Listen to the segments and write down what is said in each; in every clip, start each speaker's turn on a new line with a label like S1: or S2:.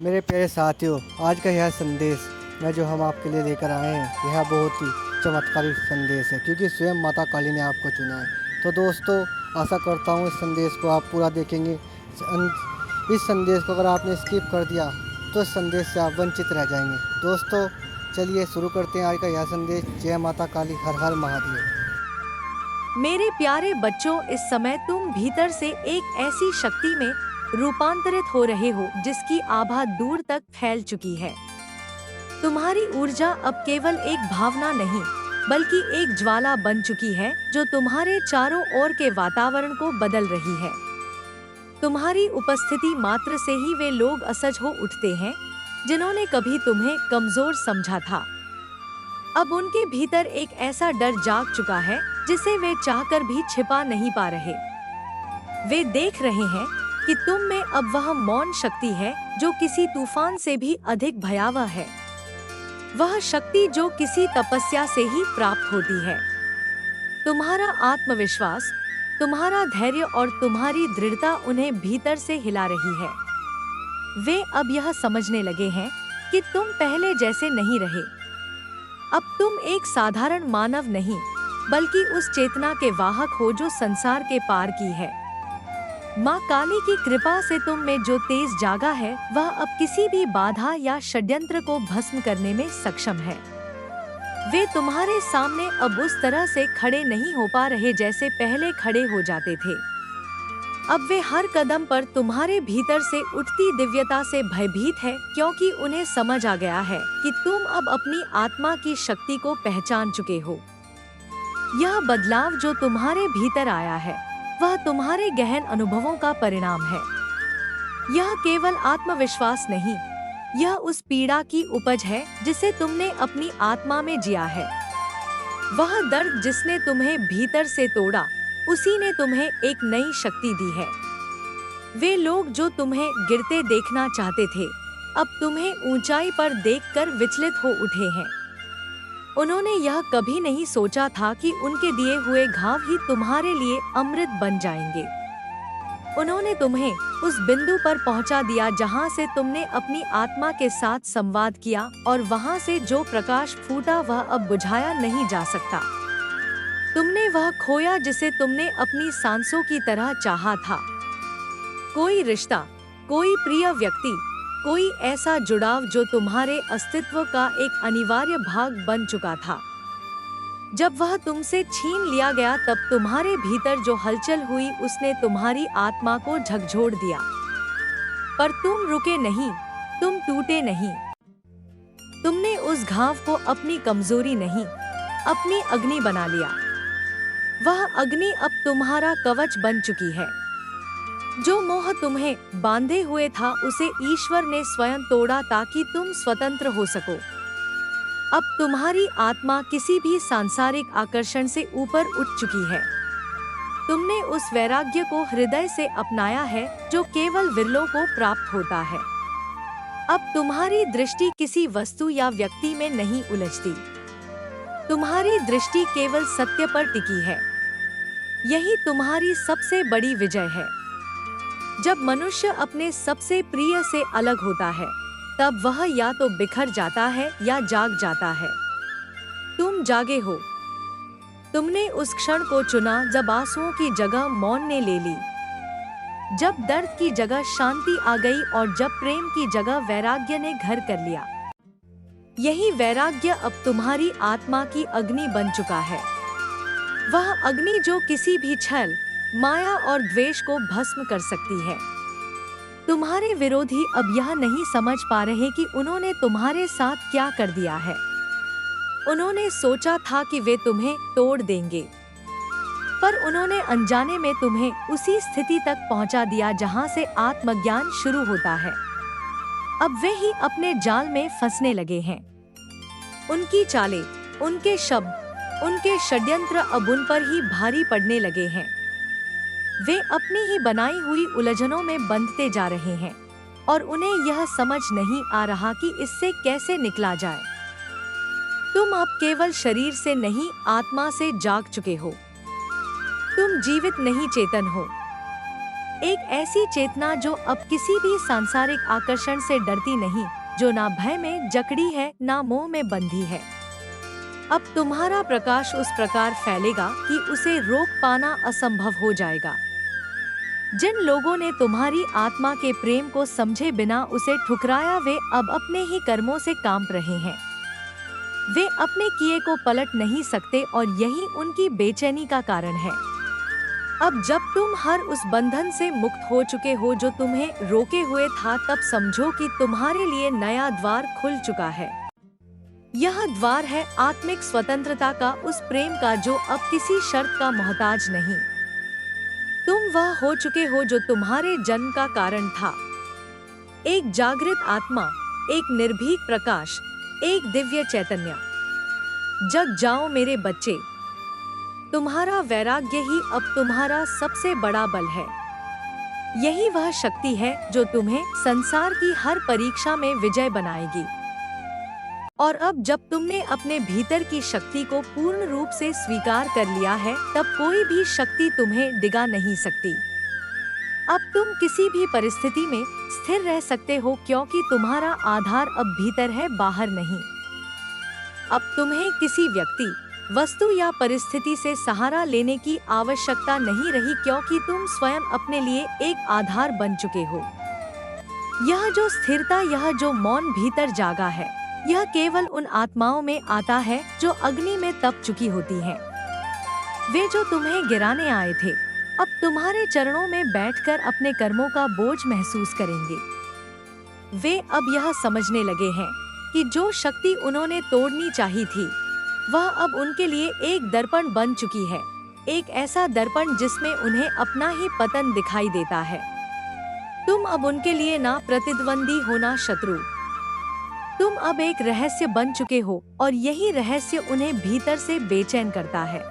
S1: मेरे प्यारे साथियों, आज का यह संदेश जो हम आपके लिए लेकर आए हैं, यह बहुत ही चमत्कारी संदेश है क्योंकि स्वयं माता काली ने आपको चुना है। तो दोस्तों, आशा करता हूँ इस संदेश को आप पूरा देखेंगे। इस संदेश को अगर आपने स्किप कर दिया तो इस संदेश से आप वंचित रह जाएंगे। दोस्तों, चलिए शुरू करते हैं आज का यह संदेश। जय माता काली, हर हर महादेव।
S2: मेरे प्यारे बच्चों, इस समय तुम भीतर से एक ऐसी शक्ति में रूपांतरित हो रहे हो जिसकी आभा दूर तक फैल चुकी है। तुम्हारी ऊर्जा अब केवल एक भावना नहीं बल्कि एक ज्वाला बन चुकी है जो तुम्हारे चारों ओर के वातावरण को बदल रही है। तुम्हारी उपस्थिति मात्र से ही वे लोग असहज हो उठते हैं जिन्होंने कभी तुम्हें कमजोर समझा था। अब उनके भीतर एक ऐसा डर जाग चुका है जिसे वे चाहकर भी छिपा नहीं पा रहे। वे देख रहे हैं कि तुम में अब वह मौन शक्ति है जो किसी तूफान से भी अधिक भयावह है। वह शक्ति जो किसी तपस्या से ही प्राप्त होती है। तुम्हारा आत्मविश्वास, तुम्हारा धैर्य और तुम्हारी दृढ़ता उन्हें भीतर से हिला रही है। वे अब यह समझने लगे हैं कि तुम पहले जैसे नहीं रहे। अब तुम एक साधारण मानव नहीं बल्कि उस चेतना के वाहक हो जो संसार के पार की है। माँ काली की कृपा से तुम में जो तेज जागा है वह अब किसी भी बाधा या षड्यंत्र को भस्म करने में सक्षम है। वे तुम्हारे सामने अब उस तरह से खड़े नहीं हो पा रहे जैसे पहले खड़े हो जाते थे। अब वे हर कदम पर तुम्हारे भीतर से उठती दिव्यता से भयभीत है क्योंकि उन्हें समझ आ गया है कि तुम अब अपनी आत्मा की शक्ति को पहचान चुके हो। यह बदलाव जो तुम्हारे भीतर आया है वह तुम्हारे गहन अनुभवों का परिणाम है। यह केवल आत्मविश्वास नहीं, यह उस पीड़ा की उपज है जिसे तुमने अपनी आत्मा में जिया है। वह दर्द जिसने तुम्हें भीतर से तोड़ा, उसी ने तुम्हें एक नई शक्ति दी है। वे लोग जो तुम्हें गिरते देखना चाहते थे, अब तुम्हें ऊंचाई पर देखकर विचलित हो उठे हैं। उन्होंने यह कभी नहीं सोचा था कि उनके दिए हुए घाव ही तुम्हारे लिए अमृत बन जाएंगे। उन्होंने तुम्हें उस बिंदु पर पहुंचा दिया जहां से तुमने अपनी आत्मा के साथ संवाद किया और वहां से जो प्रकाश फूटा वह अब बुझाया नहीं जा सकता। तुमने वह खोया जिसे तुमने अपनी सांसों की तरह चाहा था। कोई रिश्ता, कोई प्रिय व्यक्ति, कोई ऐसा जुड़ाव जो तुम्हारे अस्तित्व का एक अनिवार्य भाग बन चुका था। जब वह तुमसे छीन लिया गया तब तुम्हारे भीतर जो हलचल हुई उसने तुम्हारी आत्मा को झकझोर दिया। पर तुम रुके नहीं, तुम टूटे नहीं। तुमने उस घाव को अपनी कमजोरी नहीं, अपनी अग्नि बना लिया। वह अग्नि अब तुम्हारा कवच बन चुकी है। जो मोह तुम्हें बांधे हुए था उसे ईश्वर ने स्वयं तोड़ा ताकि तुम स्वतंत्र हो सको। अब तुम्हारी आत्मा किसी भी सांसारिक आकर्षण से ऊपर उठ चुकी है। तुमने उस वैराग्य को हृदय से अपनाया है जो केवल विरलों को प्राप्त होता है। अब तुम्हारी दृष्टि किसी वस्तु या व्यक्ति में नहीं उलझती। तुम्हारी दृष्टि केवल सत्य पर टिकी है। यही तुम्हारी सबसे बड़ी विजय है। जब मनुष्य अपने सबसे प्रिय से अलग होता है तब वह या तो बिखर जाता है या जाग जाता है। तुम जागे हो। तुमने उस क्षण को चुना जब आंसुओं की जगह मौन ने ले ली, जब दर्द की जगह शांति आ गई और जब प्रेम की जगह वैराग्य ने घर कर लिया। यही वैराग्य अब तुम्हारी आत्मा की अग्नि बन चुका है। वह अग्नि जो किसी भी छल, माया और द्वेष को भस्म कर सकती है। तुम्हारे विरोधी अब यह नहीं समझ पा रहे कि उन्होंने तुम्हारे साथ क्या कर दिया है। उन्होंने सोचा था कि वे तुम्हें तोड़ देंगे, पर उन्होंने अनजाने में तुम्हें उसी स्थिति तक पहुंचा दिया जहां से आत्मज्ञान शुरू होता है। अब वे ही अपने जाल में फंसने लगे हैं। उनकी चालें, उनके शब्द, उनके षड्यंत्र अब उन पर ही भारी पड़ने लगे हैं। वे अपनी ही बनाई हुई उलझनों में बंधते जा रहे हैं और उन्हें यह समझ नहीं आ रहा कि इससे कैसे निकला जाए। तुम अब केवल शरीर से नहीं, आत्मा से जाग चुके हो। तुम जीवित नहीं, चेतन हो। एक ऐसी चेतना जो अब किसी भी सांसारिक आकर्षण से डरती नहीं, जो ना भय में जकड़ी है ना मोह में बंधी है। अब तुम्हारा प्रकाश उस प्रकार फैलेगा कि उसे रोक पाना असंभव हो जाएगा। जिन लोगों ने तुम्हारी आत्मा के प्रेम को समझे बिना उसे ठुकराया, वे अब अपने ही कर्मों से कांप रहे हैं। वे अपने किए को पलट नहीं सकते और यही उनकी बेचैनी का कारण है। अब जब तुम हर उस बंधन से मुक्त हो चुके हो जो तुम्हें रोके हुए था, तब समझो कि तुम्हारे लिए नया द्वार खुल चुका है। यह द्वार है आत्मिक स्वतंत्रता का, उस प्रेम का जो अब किसी शर्त का मोहताज नहीं। तुम वह हो चुके हो जो तुम्हारे जन्म का कारण था। एक जागृत आत्मा, एक निर्भीक प्रकाश, एक दिव्य चैतन्य। जग जाओ मेरे बच्चे, तुम्हारा वैराग्य ही अब तुम्हारा सबसे बड़ा बल है। यही वह शक्ति है जो तुम्हें संसार की हर परीक्षा में विजय बनाएगी। और अब जब तुमने अपने भीतर की शक्ति को पूर्ण रूप से स्वीकार कर लिया है, तब कोई भी शक्ति तुम्हें डिगा नहीं सकती। अब तुम किसी भी परिस्थिति में स्थिर रह सकते हो, क्योंकि तुम्हारा आधार अब भीतर है, बाहर नहीं। अब तुम्हें किसी व्यक्ति, वस्तु या परिस्थिति से सहारा लेने की आवश्यकता नहीं रही, क्योंकि तुम स्वयं अपने लिए एक आधार बन चुके हो। यह जो स्थिरता, यह जो मौन भीतर जागा है, यह केवल उन आत्माओं में आता है जो अग्नि में तप चुकी होती हैं। वे जो तुम्हें गिराने आए थे, अब तुम्हारे चरणों में बैठकर अपने कर्मों का बोझ महसूस करेंगे। वे अब यह समझने लगे हैं कि जो शक्ति उन्होंने तोड़नी चाहिए थी, वह अब उनके लिए एक दर्पण बन चुकी है। एक ऐसा दर्पण जिसमें उन्हें अपना ही पतन दिखाई देता है। तुम अब उनके लिए ना प्रतिद्वंदी हो ना शत्रु। तुम अब एक रहस्य बन चुके हो और यही रहस्य उन्हें भीतर से बेचैन करता है।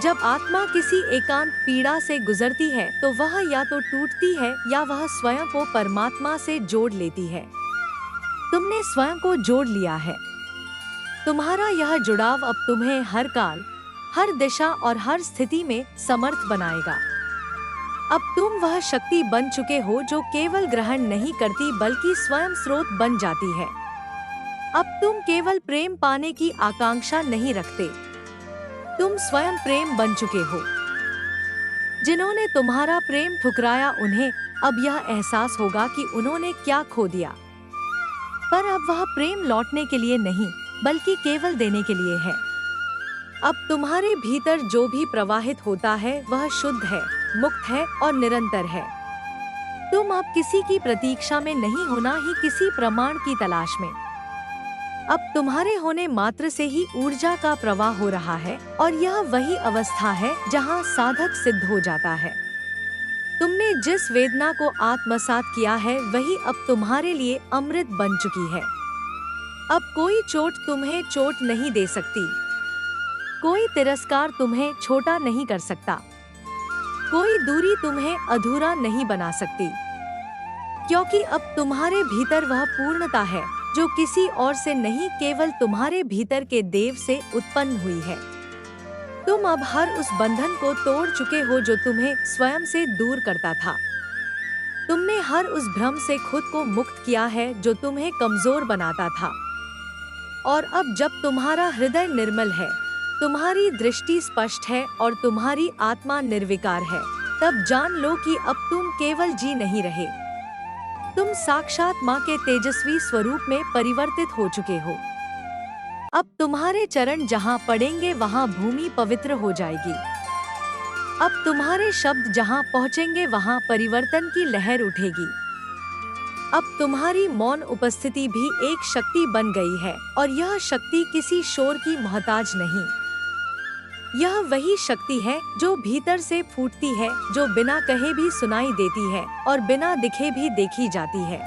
S2: जब आत्मा किसी एकांत पीड़ा से गुजरती है, तो वह या तो टूटती है या वह स्वयं को परमात्मा से जोड़ लेती है। तुमने स्वयं को जोड़ लिया है। तुम्हारा यह जुड़ाव अब तुम्हें हर काल, हर दिशा और हर स्थिति में समर्थ बनाएगा। अब तुम वह शक्ति बन चुके हो जो केवल ग्रहण नहीं करती बल्कि स्वयं स्रोत बन जाती है। अब तुम केवल प्रेम पाने की आकांक्षा नहीं रखते, तुम स्वयं प्रेम बन चुके हो। जिन्होंने तुम्हारा प्रेम ठुकराया, उन्हें अब यह एहसास होगा कि उन्होंने क्या खो दिया। पर अब वह प्रेम लौटने के लिए नहीं बल्कि केवल देने के लिए है। अब तुम्हारे भीतर जो भी प्रवाहित होता है वह शुद्ध है, मुक्त है और निरंतर है। तुम अब किसी की प्रतीक्षा में नहीं हो, ना ही किसी प्रमाण की तलाश में। अब तुम्हारे होने मात्र से ही ऊर्जा का प्रवाह हो रहा है और यह वही अवस्था है जहां साधक सिद्ध हो जाता है। तुमने जिस वेदना को आत्मसात किया है वही अब तुम्हारे लिए अमृत बन चुकी है। अब कोई चोट तुम्हें चोट नहीं दे सकती, कोई तिरस्कार तुम्हें छोटा नहीं कर सकता, कोई दूरी तुम्हें अधूरा नहीं बना सकती, क्योंकि अब तुम्हारे भीतर वह पूर्णता है जो किसी और से नहीं, केवल तुम्हारे भीतर के देव से उत्पन्न हुई है। तुम अब हर उस बंधन को तोड़ चुके हो जो तुम्हें स्वयं से दूर करता था। तुमने हर उस भ्रम से खुद को मुक्त किया है जो तुम्हें कमजोर बनाता था। और अब जब तुम्हारा हृदय निर्मल है, तुम्हारी दृष्टि स्पष्ट है और तुम्हारी आत्मा निर्विकार है, तब जान लो कि अब तुम केवल जी नहीं रहे, तुम साक्षात माँ के तेजस्वी स्वरूप में परिवर्तित हो चुके हो। अब तुम्हारे चरण जहाँ पड़ेंगे वहाँ भूमि पवित्र हो जाएगी। अब तुम्हारे शब्द जहाँ पहुँचेंगे वहाँ परिवर्तन की लहर उठेगी। अब तुम्हारी मौन उपस्थिति भी एक शक्ति बन गई है और यह शक्ति किसी शोर की मोहताज नहीं। यह वही शक्ति है जो भीतर से फूटती है, जो बिना कहे भी सुनाई देती है और बिना दिखे भी देखी जाती है।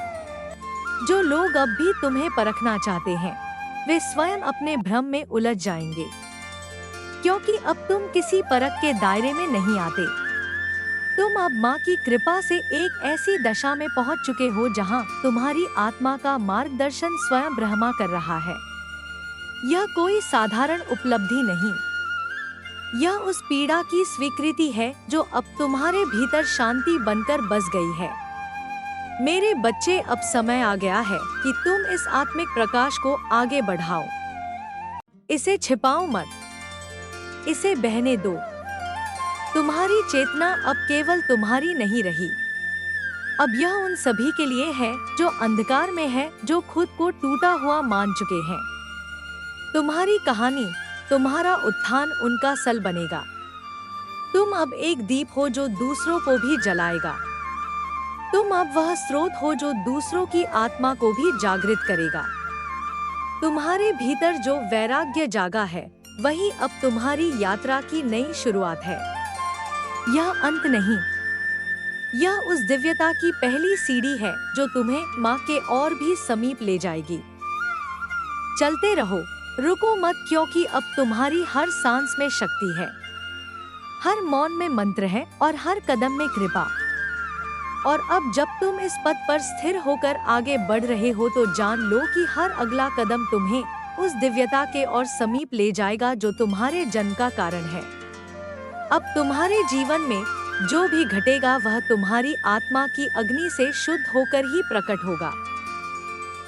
S2: जो लोग अब भी तुम्हें परखना चाहते हैं, वे स्वयं अपने भ्रम में उलझ जाएंगे, क्योंकि अब तुम किसी परख के दायरे में नहीं आते। तुम अब माँ की कृपा से एक ऐसी दशा में पहुँच चुके हो जहाँ तुम्हारी आत्मा का मार्गदर्शन स्वयं ब्रह्मा कर रहा है। यह कोई साधारण उपलब्धि नहीं, यह उस पीड़ा की स्वीकृति है जो अब तुम्हारे भीतर शांति बनकर बस गई है। मेरे बच्चे, अब समय आ गया है कि तुम इस आत्मिक प्रकाश को आगे बढ़ाओ। इसे छिपाओ मत, इसे बहने दो। तुम्हारी चेतना अब केवल तुम्हारी नहीं रही। अब यह उन सभी के लिए है जो अंधकार में है, जो खुद को टूटा हुआ मान चुके हैं। तुम्हारी कहानी, तुम्हारा उत्थान उनका सल बनेगा। तुम अब एक दीप हो जो दूसरों को भी जलाएगा। तुम अब वह स्रोत हो जो दूसरों की आत्मा को भी जागृत करेगा। तुम्हारे भीतर जो वैराग्य जागा है, वही अब तुम्हारी यात्रा की नई शुरुआत है। यह अंत नहीं, यह उस दिव्यता की पहली सीढ़ी है जो तुम्हें माँ के और भी समीप ले जाएगी। चलते रहो, रुको मत, क्योंकि अब तुम्हारी हर सांस में शक्ति है, हर मौन में मंत्र है और हर कदम में कृपा। और अब जब तुम इस पथ पर स्थिर होकर आगे बढ़ रहे हो तो जान लो कि हर अगला कदम तुम्हें उस दिव्यता के और समीप ले जाएगा जो तुम्हारे जन्म का कारण है। अब तुम्हारे जीवन में जो भी घटेगा वह तुम्हारी आत्मा की अग्नि से शुद्ध होकर ही प्रकट होगा।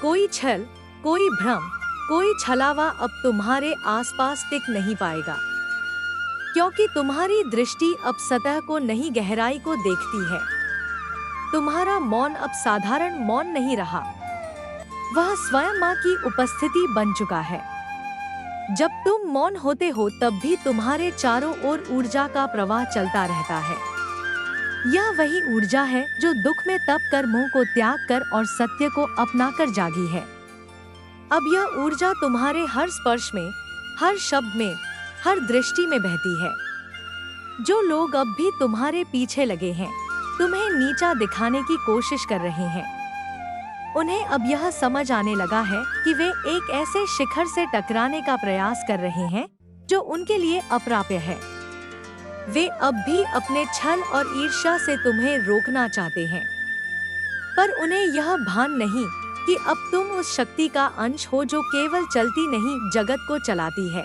S2: कोई छल, कोई भ्रम, कोई छलावा अब तुम्हारे आसपास टिक नहीं पाएगा, क्योंकि तुम्हारी दृष्टि अब सतह को नहीं, गहराई को देखती है। तुम्हारा मौन अब साधारण मौन नहीं रहा, वह स्वयं माँ की उपस्थिति बन चुका है। जब तुम मौन होते हो तब भी तुम्हारे चारों ओर ऊर्जा का प्रवाह चलता रहता है। यह वही ऊर्जा है जो दुख में तप कर, मोह को त्याग कर और सत्य को अपनाकर जागी है। अब यह ऊर्जा तुम्हारे हर स्पर्श में, हर शब्द में, हर दृष्टि में बहती है। जो लोग अब भी तुम्हारे पीछे लगे हैं, तुम्हें नीचा दिखाने की कोशिश कर रहे हैं, उन्हें अब यह समझ आने लगा है कि वे एक ऐसे शिखर से टकराने का प्रयास कर रहे हैं जो उनके लिए अप्राप्य है। वे अब भी अपने छल और ईर्ष्या से तुम्हें रोकना चाहते हैं, पर उन्हें यह भान नहीं कि अब तुम उस शक्ति का अंश हो जो केवल चलती नहीं, जगत को चलाती है।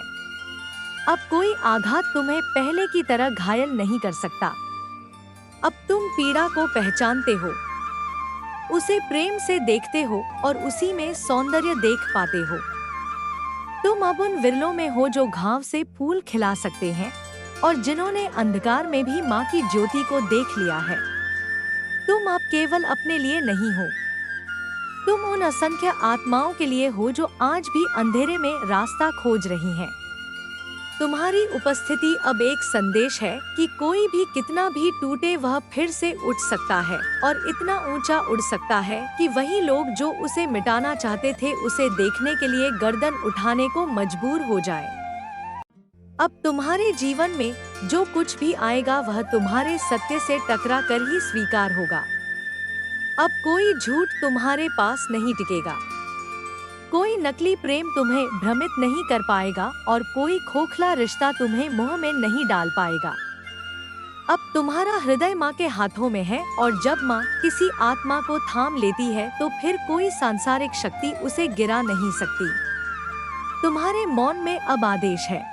S2: अब कोई आघात तुम्हें पहले की तरह घायल नहीं कर सकता। अब तुम पीड़ा को पहचानते हो, उसे प्रेम से देखते हो और उसी में सौंदर्य देख पाते हो। तुम अब उन विरलों में हो जो घाव से फूल खिला सकते हैं और जिन्होंने अंधकार में भी माँ की ज्योति को देख लिया है। तुम अब केवल अपने लिए नहीं हो, तुम उन असंख्य आत्माओं के लिए हो जो आज भी अंधेरे में रास्ता खोज रही हैं। तुम्हारी उपस्थिति अब एक संदेश है कि कोई भी कितना भी टूटे वह फिर से उठ सकता है और इतना ऊंचा उड़ सकता है कि वही लोग जो उसे मिटाना चाहते थे उसे देखने के लिए गर्दन उठाने को मजबूर हो जाए। अब तुम्हारे जीवन में जो कुछ भी आएगा वह तुम्हारे सत्य से टकरा कर ही स्वीकार होगा। अब कोई झूठ तुम्हारे पास नहीं टिकेगा, कोई नकली प्रेम तुम्हें भ्रमित नहीं कर पाएगा और कोई खोखला रिश्ता तुम्हें मोह में नहीं डाल पाएगा। अब तुम्हारा हृदय माँ के हाथों में है और जब माँ किसी आत्मा को थाम लेती है तो फिर कोई सांसारिक शक्ति उसे गिरा नहीं सकती। तुम्हारे मौन में अब आदेश है,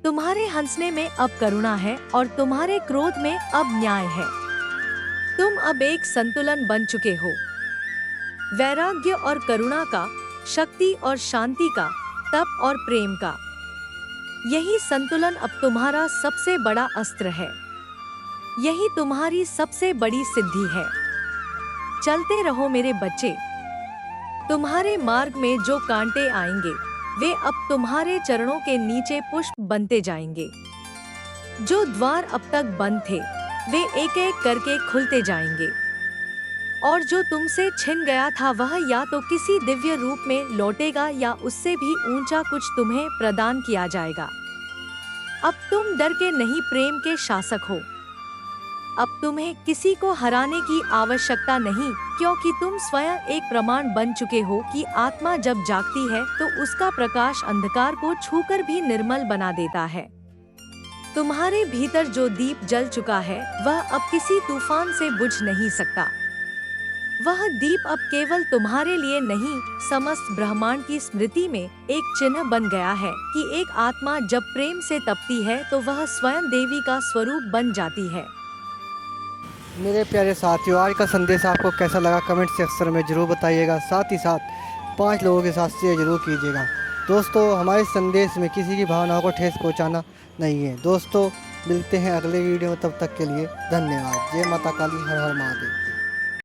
S2: तुम्हारे हंसने में अब करुणा है और तुम्हारे क्रोध में अब न्याय है। तुम अब एक संतुलन बन चुके हो, वैराग्य और करुणा का, शक्ति और शांति का, तप और प्रेम का। यही संतुलन अब तुम्हारा सबसे बड़ा अस्त्र है, यही तुम्हारी सबसे बड़ी सिद्धि है। चलते रहो मेरे बच्चे, तुम्हारे मार्ग में जो कांटे आएंगे वे अब तुम्हारे चरणों के नीचे पुष्प बनते जाएंगे। जो द्वार अब तक बंद थे वे एक एक करके खुलते जाएंगे और जो तुमसे छिन गया था वह या तो किसी दिव्य रूप में लौटेगा या उससे भी ऊंचा कुछ तुम्हें प्रदान किया जाएगा। अब तुम डर के नहीं, प्रेम के शासक हो। अब तुम्हें किसी को हराने की आवश्यकता नहीं, क्योंकि तुम स्वयं एक प्रमाण बन चुके हो कि आत्मा जब जागती है तो उसका प्रकाश अंधकार को छूकर भी निर्मल बना देता है। तुम्हारे भीतर जो दीप जल चुका है वह अब किसी तूफान से बुझ नहीं सकता। वह दीप अब केवल तुम्हारे लिए नहीं, समस्त ब्रह्मांड की स्मृति में एक चिन्ह बन गया है कि एक आत्मा जब प्रेम से तपती है तो वह स्वयं देवी का स्वरूप बन जाती है।
S1: मेरे प्यारे साथियों, आज का संदेश आपको कैसा लगा कमेंट सेक्शन में ज़रूर बताइएगा। साथ ही साथ 5 लोगों के साथ शेयर जरूर कीजिएगा। दोस्तों, हमारे संदेश में किसी की भावनाओं को ठेस पहुंचाना नहीं है। दोस्तों, मिलते हैं अगले वीडियो में, तब तक के लिए धन्यवाद। जय माता काली, हर हर महादेव।